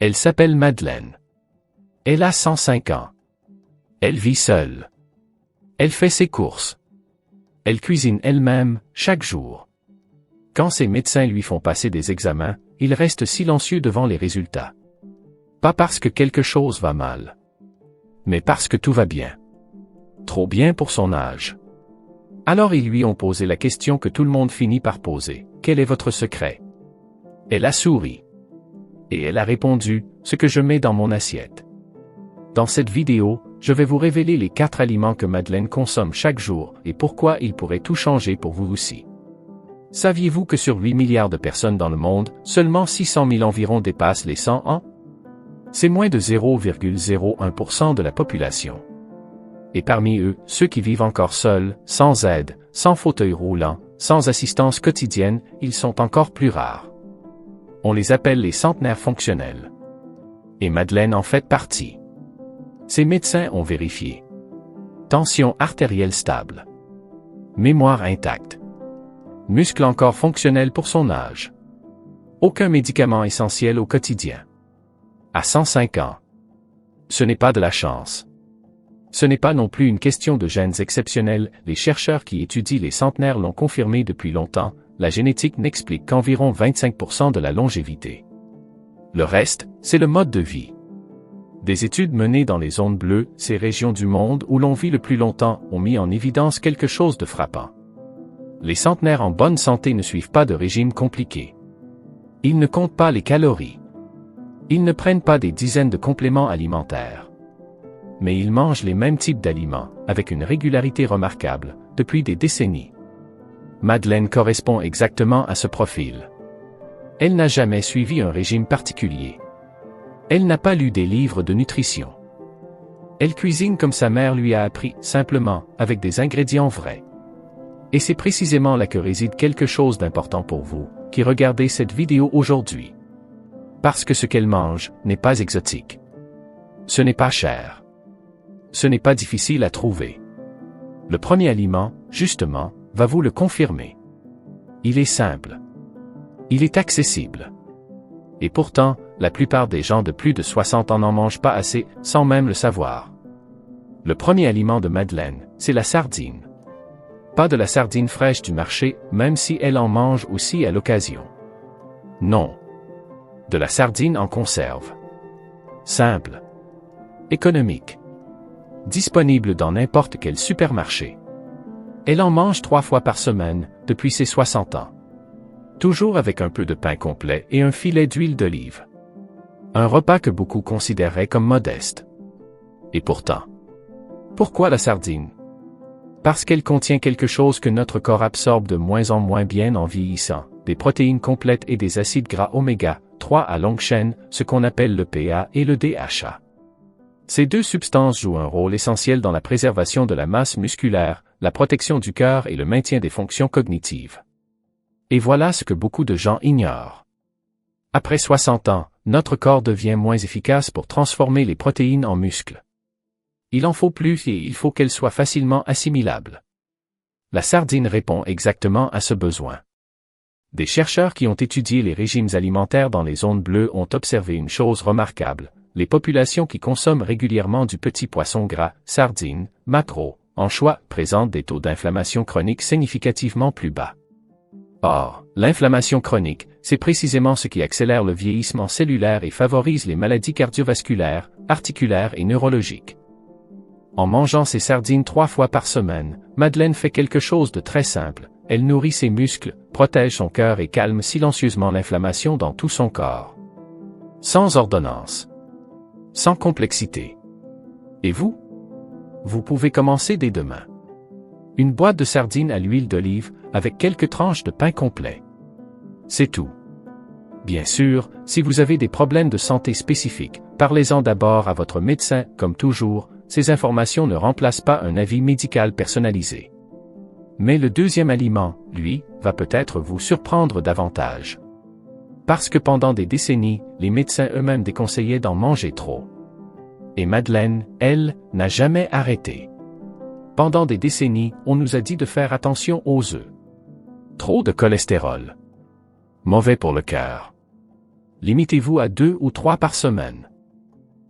Elle s'appelle Madeleine. Elle a 105 ans. Elle vit seule. Elle fait ses courses. Elle cuisine elle-même, chaque jour. Quand ses médecins lui font passer des examens, il reste silencieux devant les résultats. Pas parce que quelque chose va mal, mais parce que tout va bien. Trop bien pour son âge. Alors ils lui ont posé la question que tout le monde finit par poser. Quel est votre secret? Elle a souri. Et elle a répondu, ce que je mets dans mon assiette. Dans cette vidéo, je vais vous révéler les 4 aliments que Madeleine consomme chaque jour et pourquoi ils pourraient tout changer pour vous aussi. Saviez-vous que sur 8 milliards de personnes dans le monde, seulement 600 000 environ dépassent les 100 ans? C'est moins de 0,01% de la population. Et parmi eux, ceux qui vivent encore seuls, sans aide, sans fauteuil roulant, sans assistance quotidienne, ils sont encore plus rares. On les appelle les centenaires fonctionnels. Et Madeleine en fait partie. Ses médecins ont vérifié. Tension artérielle stable. Mémoire intacte. Muscles encore fonctionnels pour son âge. Aucun médicament essentiel au quotidien. À 105 ans. Ce n'est pas de la chance. Ce n'est pas non plus une question de gènes exceptionnels, les chercheurs qui étudient les centenaires l'ont confirmé depuis longtemps, la génétique n'explique qu'environ 25% de la longévité. Le reste, c'est le mode de vie. Des études menées dans les zones bleues, ces régions du monde où l'on vit le plus longtemps, ont mis en évidence quelque chose de frappant. Les centenaires en bonne santé ne suivent pas de régime compliqué. Ils ne comptent pas les calories. Ils ne prennent pas des dizaines de compléments alimentaires. Mais ils mangent les mêmes types d'aliments, avec une régularité remarquable, depuis des décennies. Madeleine correspond exactement à ce profil. Elle n'a jamais suivi un régime particulier. Elle n'a pas lu des livres de nutrition. Elle cuisine comme sa mère lui a appris, simplement, avec des ingrédients vrais. Et c'est précisément là que réside quelque chose d'important pour vous, qui regardez cette vidéo aujourd'hui. Parce que ce qu'elle mange n'est pas exotique. Ce n'est pas cher. Ce n'est pas difficile à trouver. Le premier aliment, justement, va vous le confirmer. Il est simple. Il est accessible. Et pourtant, la plupart des gens de plus de 60 ans n'en mangent pas assez, sans même le savoir. Le premier aliment de Madeleine, c'est la sardine. Pas de la sardine fraîche du marché, même si elle en mange aussi à l'occasion. Non. De la sardine en conserve. Simple. Économique. Disponible dans n'importe quel supermarché. Elle en mange 3 fois par semaine, depuis ses 60 ans. Toujours avec un peu de pain complet et un filet d'huile d'olive. Un repas que beaucoup considéreraient comme modeste. Et pourtant. Pourquoi la sardine? Parce qu'elle contient quelque chose que notre corps absorbe de moins en moins bien en vieillissant, des protéines complètes et des acides gras oméga 3 à longue chaîne, ce qu'on appelle le PA et le DHA. Ces 2 substances jouent un rôle essentiel dans la préservation de la masse musculaire, la protection du cœur et le maintien des fonctions cognitives. Et voilà ce que beaucoup de gens ignorent. Après 60 ans, notre corps devient moins efficace pour transformer les protéines en muscles. Il en faut plus et il faut qu'elles soient facilement assimilables. La sardine répond exactement à ce besoin. Des chercheurs qui ont étudié les régimes alimentaires dans les zones bleues ont observé une chose remarquable. Les populations qui consomment régulièrement du petit poisson gras, sardines, maquereaux, anchois, présentent des taux d'inflammation chronique significativement plus bas. Or, l'inflammation chronique, c'est précisément ce qui accélère le vieillissement cellulaire et favorise les maladies cardiovasculaires, articulaires et neurologiques. En mangeant ses sardines 3 fois par semaine, Madeleine fait quelque chose de très simple. Elle nourrit ses muscles, protège son cœur et calme silencieusement l'inflammation dans tout son corps. Sans ordonnance. Sans complexité. Et vous? Vous pouvez commencer dès demain. Une boîte de sardines à l'huile d'olive, avec quelques tranches de pain complet. C'est tout. Bien sûr, si vous avez des problèmes de santé spécifiques, parlez-en d'abord à votre médecin, comme toujours, ces informations ne remplacent pas un avis médical personnalisé. Mais le deuxième aliment, lui, va peut-être vous surprendre davantage. Parce que pendant des décennies, les médecins eux-mêmes déconseillaient d'en manger trop. Et Madeleine, elle, n'a jamais arrêté. Pendant des décennies, on nous a dit de faire attention aux œufs. Trop de cholestérol. Mauvais pour le cœur. Limitez-vous à 2 ou 3 par semaine.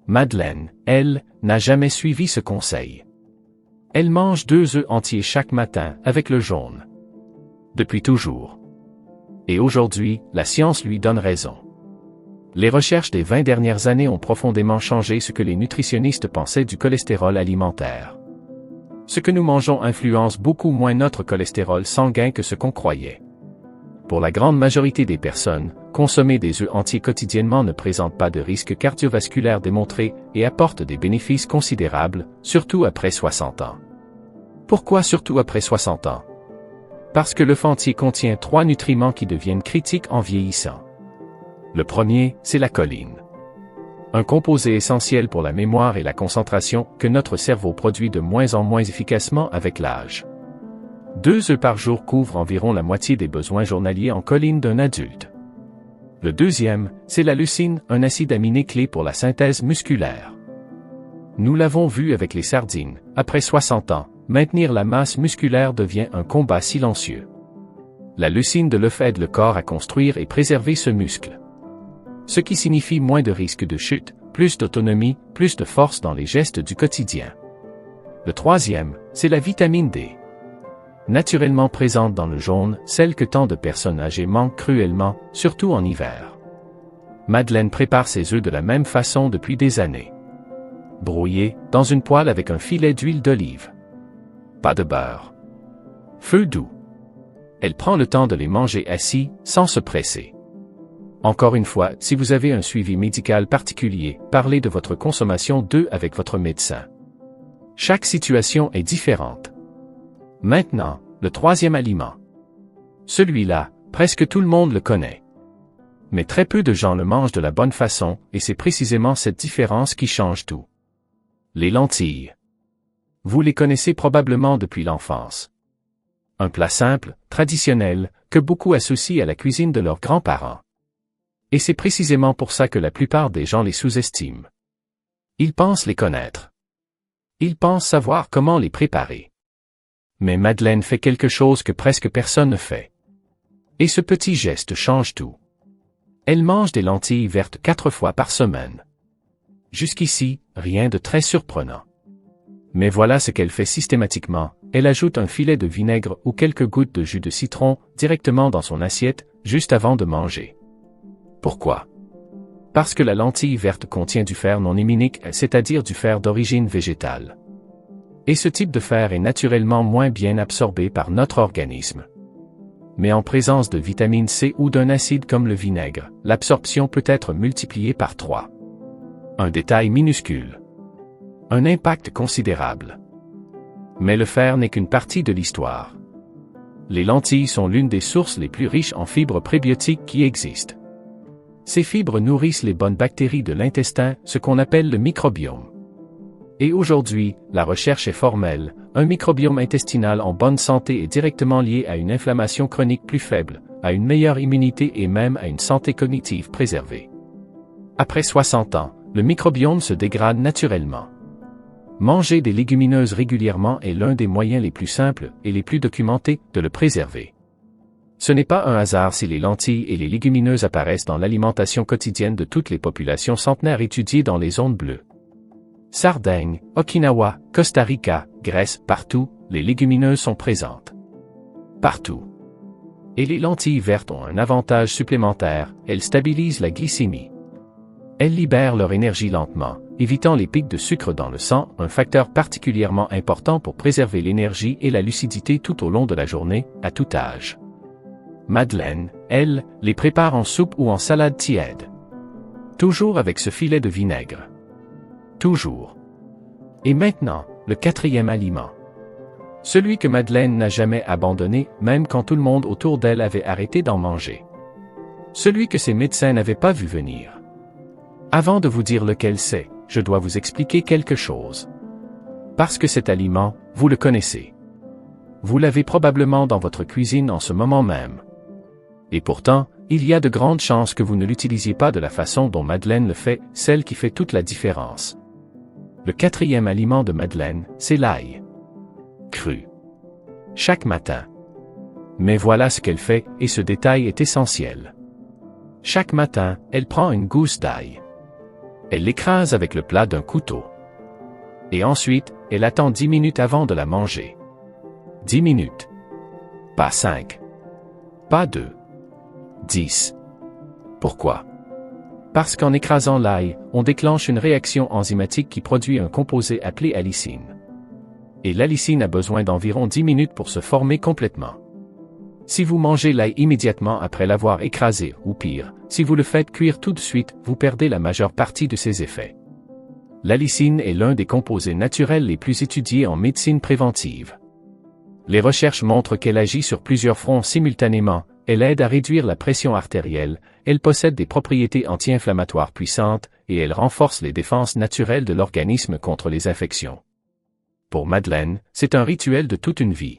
Madeleine, elle, n'a jamais suivi ce conseil. Elle mange 2 œufs entiers chaque matin avec le jaune. Depuis toujours. Et aujourd'hui, la science lui donne raison. Les recherches des 20 dernières années ont profondément changé ce que les nutritionnistes pensaient du cholestérol alimentaire. Ce que nous mangeons influence beaucoup moins notre cholestérol sanguin que ce qu'on croyait. Pour la grande majorité des personnes, consommer des œufs entiers quotidiennement ne présente pas de risque cardiovasculaire démontré et apporte des bénéfices considérables, surtout après 60 ans. Pourquoi surtout après 60 ans? Parce que l'œuf entier contient 3 nutriments qui deviennent critiques en vieillissant. Le premier, c'est la choline. Un composé essentiel pour la mémoire et la concentration que notre cerveau produit de moins en moins efficacement avec l'âge. 2 œufs par jour couvrent environ la moitié des besoins journaliers en choline d'un adulte. Le deuxième, c'est la leucine, un acide aminé clé pour la synthèse musculaire. Nous l'avons vu avec les sardines, après 60 ans, maintenir la masse musculaire devient un combat silencieux. La leucine de l'œuf aide le corps à construire et préserver ce muscle. Ce qui signifie moins de risque de chute, plus d'autonomie, plus de force dans les gestes du quotidien. Le troisième, c'est la vitamine D. Naturellement présente dans le jaune, celle que tant de personnes âgées manquent cruellement, surtout en hiver. Madeleine prépare ses œufs de la même façon depuis des années. Brouillés, dans une poêle avec un filet d'huile d'olive. Pas de beurre. Feu doux. Elle prend le temps de les manger assis, sans se presser. Encore une fois, si vous avez un suivi médical particulier, parlez de votre consommation d'œufs avec votre médecin. Chaque situation est différente. Maintenant, le troisième aliment. Celui-là, presque tout le monde le connaît. Mais très peu de gens le mangent de la bonne façon, et c'est précisément cette différence qui change tout. Les lentilles. Vous les connaissez probablement depuis l'enfance. Un plat simple, traditionnel, que beaucoup associent à la cuisine de leurs grands-parents. Et c'est précisément pour ça que la plupart des gens les sous-estiment. Ils pensent les connaître. Ils pensent savoir comment les préparer. Mais Madeleine fait quelque chose que presque personne ne fait. Et ce petit geste change tout. Elle mange des lentilles vertes 4 fois par semaine. Jusqu'ici, rien de très surprenant. Mais voilà ce qu'elle fait systématiquement, elle ajoute un filet de vinaigre ou quelques gouttes de jus de citron directement dans son assiette, juste avant de manger. Pourquoi? Parce que la lentille verte contient du fer non héminique, c'est-à-dire du fer d'origine végétale. Et ce type de fer est naturellement moins bien absorbé par notre organisme. Mais en présence de vitamine C ou d'un acide comme le vinaigre, l'absorption peut être multipliée par 3. Un détail minuscule. Un impact considérable. Mais le fer n'est qu'une partie de l'histoire. Les lentilles sont l'une des sources les plus riches en fibres prébiotiques qui existent. Ces fibres nourrissent les bonnes bactéries de l'intestin, ce qu'on appelle le microbiome. Et aujourd'hui, la recherche est formelle, un microbiome intestinal en bonne santé est directement lié à une inflammation chronique plus faible, à une meilleure immunité et même à une santé cognitive préservée. Après 60 ans, le microbiome se dégrade naturellement. Manger des légumineuses régulièrement est l'un des moyens les plus simples et les plus documentés de le préserver. Ce n'est pas un hasard si les lentilles et les légumineuses apparaissent dans l'alimentation quotidienne de toutes les populations centenaires étudiées dans les zones bleues. Sardaigne, Okinawa, Costa Rica, Grèce, partout, les légumineuses sont présentes. Partout. Et les lentilles vertes ont un avantage supplémentaire, elles stabilisent la glycémie. Elles libèrent leur énergie lentement, évitant les pics de sucre dans le sang, un facteur particulièrement important pour préserver l'énergie et la lucidité tout au long de la journée, à tout âge. Madeleine, elle, les prépare en soupe ou en salade tiède. Toujours avec ce filet de vinaigre. Toujours. Et maintenant, le quatrième aliment. Celui que Madeleine n'a jamais abandonné, même quand tout le monde autour d'elle avait arrêté d'en manger. Celui que ses médecins n'avaient pas vu venir. Avant de vous dire lequel c'est, je dois vous expliquer quelque chose. Parce que cet aliment, vous le connaissez. Vous l'avez probablement dans votre cuisine en ce moment même. Et pourtant, il y a de grandes chances que vous ne l'utilisiez pas de la façon dont Madeleine le fait, celle qui fait toute la différence. Le quatrième aliment de Madeleine, c'est l'ail. Cru. Chaque matin. Mais voilà ce qu'elle fait, et ce détail est essentiel. Chaque matin, elle prend une gousse d'ail. Elle l'écrase avec le plat d'un couteau. Et ensuite, elle attend 10 minutes avant de la manger. 10 minutes. Pas 5. Pas 2. 10. Pourquoi? Parce qu'en écrasant l'ail, on déclenche une réaction enzymatique qui produit un composé appelé allicine. Et l'allicine a besoin d'environ 10 minutes pour se former complètement. Si vous mangez l'ail immédiatement après l'avoir écrasé, ou pire, si vous le faites cuire tout de suite, vous perdez la majeure partie de ses effets. L'allicine est l'un des composés naturels les plus étudiés en médecine préventive. Les recherches montrent qu'elle agit sur plusieurs fronts simultanément, elle aide à réduire la pression artérielle, elle possède des propriétés anti-inflammatoires puissantes, et elle renforce les défenses naturelles de l'organisme contre les infections. Pour Madeleine, c'est un rituel de toute une vie.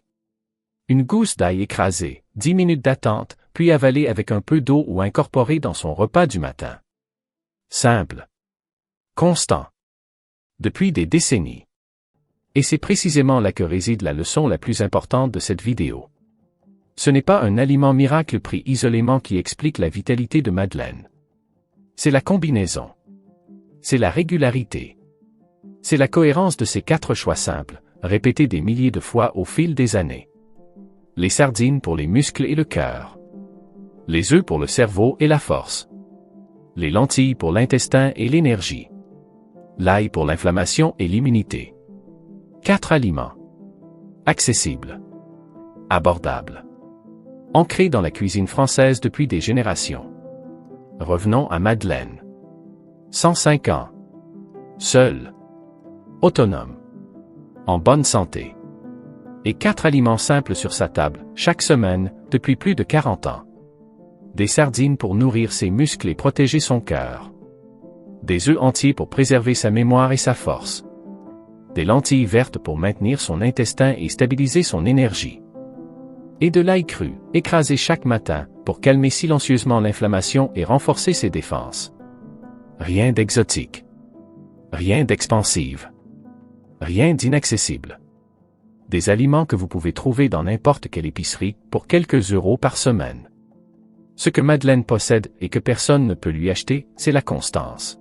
Une gousse d'ail écrasée, 10 minutes d'attente, puis avalée avec un peu d'eau ou incorporée dans son repas du matin. Simple. Constant. Depuis des décennies. Et c'est précisément là que réside la leçon la plus importante de cette vidéo. Ce n'est pas un aliment miracle pris isolément qui explique la vitalité de Madeleine. C'est la combinaison. C'est la régularité. C'est la cohérence de ces 4 choix simples, répétés des milliers de fois au fil des années. Les sardines pour les muscles et le cœur. Les œufs pour le cerveau et la force. Les lentilles pour l'intestin et l'énergie. L'ail pour l'inflammation et l'immunité. 4 aliments. Accessibles. Abordables. Ancrés dans la cuisine française depuis des générations. Revenons à Madeleine. 105 ans. Seule. Autonome. En bonne santé. Et 4 aliments simples sur sa table, chaque semaine, depuis plus de 40 ans. Des sardines pour nourrir ses muscles et protéger son cœur. Des œufs entiers pour préserver sa mémoire et sa force. Des lentilles vertes pour maintenir son intestin et stabiliser son énergie. Et de l'ail cru, écrasé chaque matin, pour calmer silencieusement l'inflammation et renforcer ses défenses. Rien d'exotique. Rien d'expansif. Rien d'inaccessible. Des aliments que vous pouvez trouver dans n'importe quelle épicerie, pour quelques euros par semaine. Ce que Madeleine possède et que personne ne peut lui acheter, c'est la constance.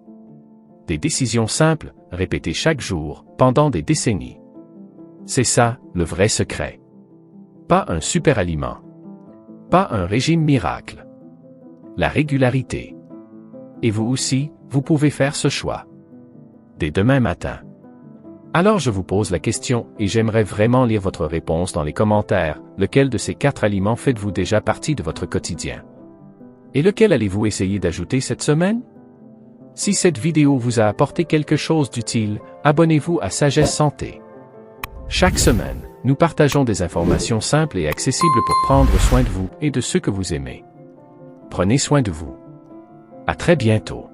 Des décisions simples, répétées chaque jour, pendant des décennies. C'est ça, le vrai secret. Pas un super aliment. Pas un régime miracle. La régularité. Et vous aussi, vous pouvez faire ce choix. Dès demain matin. Alors je vous pose la question, et j'aimerais vraiment lire votre réponse dans les commentaires, lequel de ces 4 aliments faites-vous déjà partie de votre quotidien? Et lequel allez-vous essayer d'ajouter cette semaine? Si cette vidéo vous a apporté quelque chose d'utile, abonnez-vous à Sagesse Santé. Chaque semaine, nous partageons des informations simples et accessibles pour prendre soin de vous et de ceux que vous aimez. Prenez soin de vous. À très bientôt.